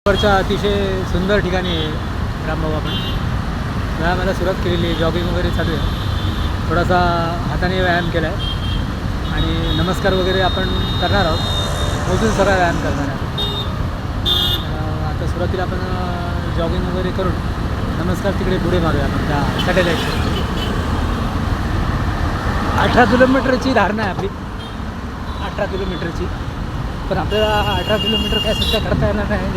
वरच्या अतिशय सुंदर ठिकाणी रामभाऊ आपण व्यायामाला सुरुवात केलेली आहे. जॉगिंग वगैरे चालू आहे. थोडासा हाताने व्यायाम केला आहे आणि नमस्कार वगैरे आपण करणार आहोत. मोजून सगळा व्यायाम करणार आहे. आता सुरुवातीला आपण जॉगिंग वगैरे करून नमस्कार तिकडे पुढे मारूया आपण त्या सॅटेलाईट. 18 किलोमीटरची धारणा आहे आपली, 18 किलोमीटरची. पण आपल्याला 18 किलोमीटर काय सध्या करता येणार नाही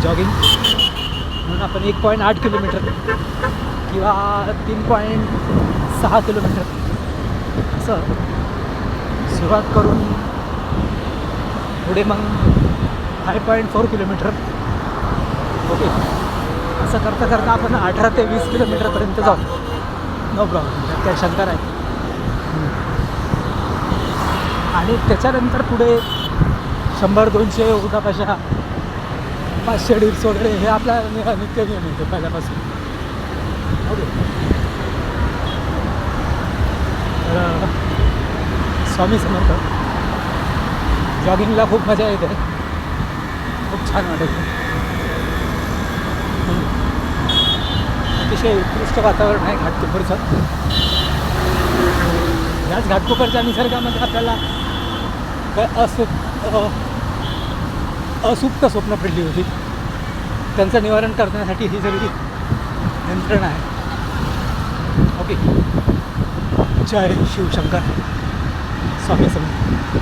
जॉगिंग, म्हणून आपण 1.8 किलोमीटर किंवा 3.6 किलोमीटर असं सुरुवात करून पुढे मग 5.4 किलोमीटर. ओके, असं करता करता आपण 18 ते 20 किलोमीटरपर्यंत जाऊ. नो प्रॉब्लेम, त्यात काय शंका नाही. आणि त्याच्यानंतर पुढे 100-200 उदापाशा 500-150 वगैरे हे आपला नित्य नियम येतो पहिल्यापासून. ओके, तर स्वामी समर्थ. जॉगिंगला खूप मजा येते, खूप छान वाटतं. अतिशय उत्कृष्ट वातावरण आहे घाटकोपरचं. याच घाटकोपरच्या निसर्गामध्ये आपल्याला असुप्त स्वप्न पडली होती. त्यांचं निवारण करण्यासाठी ही सगळी यंत्रणा आहे. ओके, जय शिवशंकर, स्वामी समर्थ.